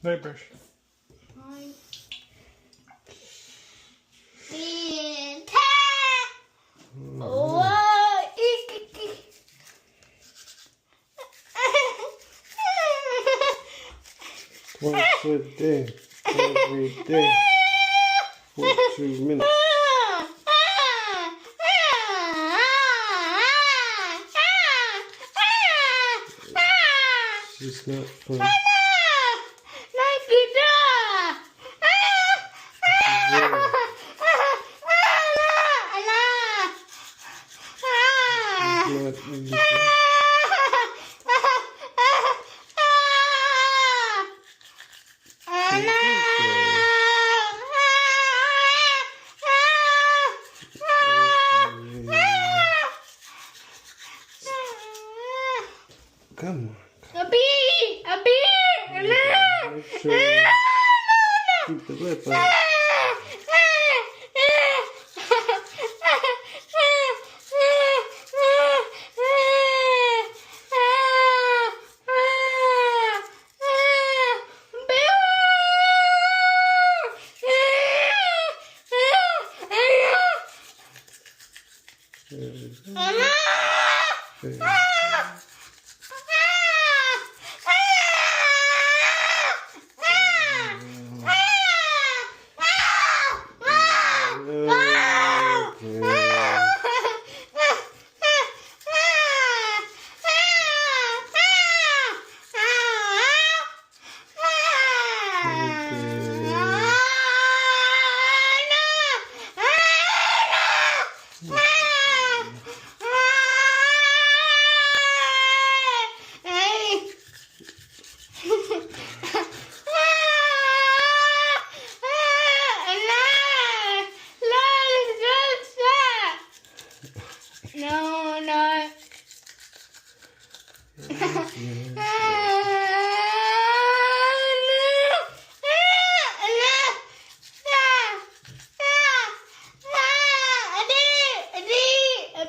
Night brush. Twice a day, every day, for 2 minutes. It's not fun. Come on. Make sure you keep the lip up.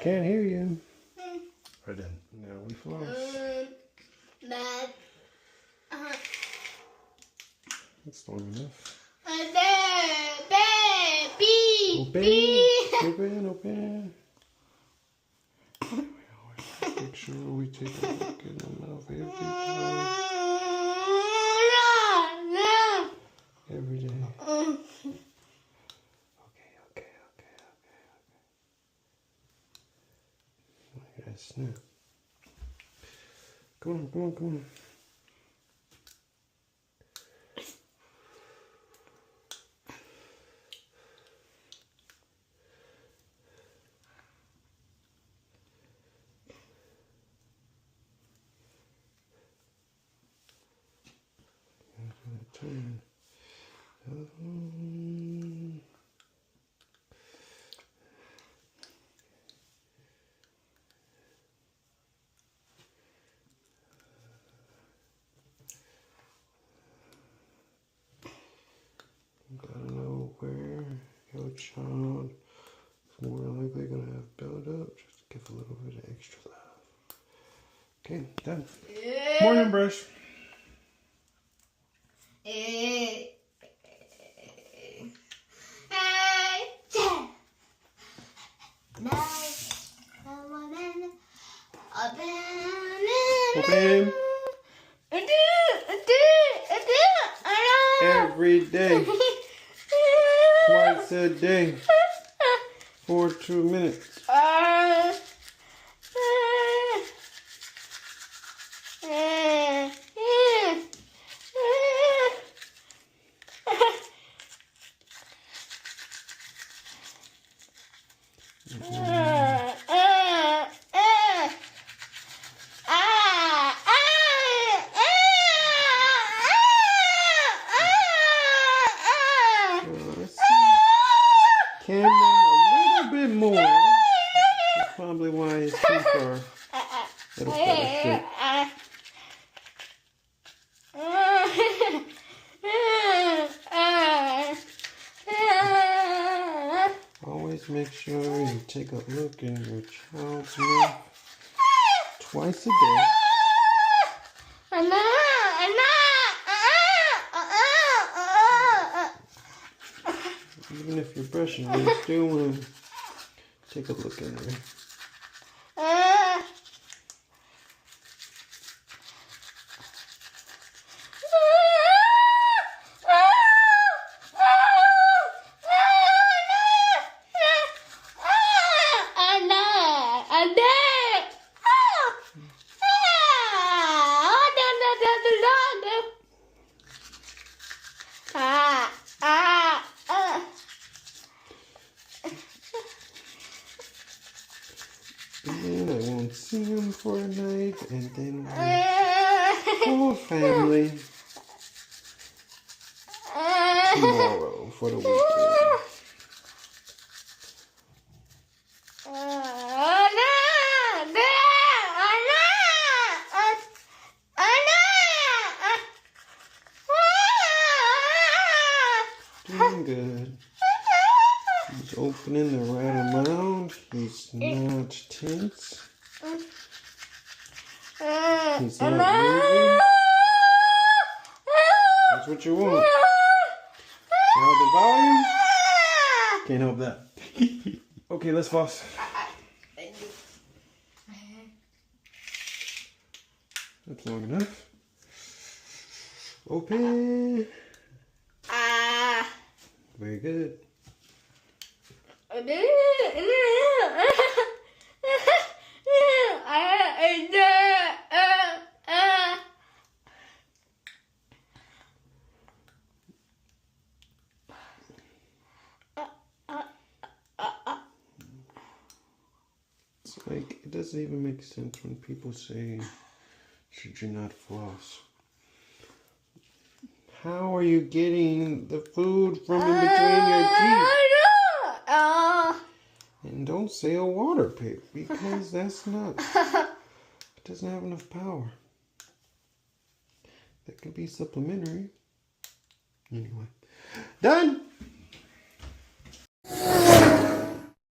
Can't hear you. Right then. Now we floss. That's long enough. Open. Make sure we take a look in the mouth every time. Every day. Okay. I gotta snap. Come on. Turn. Gotta know where your child is more likely gonna have build-up. Just give a little bit of extra love. Okay, done. Yeah. Morning brush. Open. Every day. Twice a day. For 2 minutes. Cameron a little bit more. That's probably why it's too far. That'll fall asleep. Always make sure you take a look in your child's mouth twice a day. Even if you're brushing, you still want to take a look in there. And I won't see him for a night, and then whole family tomorrow for the weekend. Doing good. He's opening the right amount. He's not tense. He's not moving. That's what you want. Now the volume. Can't help that. Okay, let's floss. That's long enough. Open. Very good. It's like, it doesn't even make sense when people say, should you not floss? How are you getting the food from in between your teeth? And don't say a water pick, because that's not, it doesn't have enough power. That could be supplementary. Anyway, done!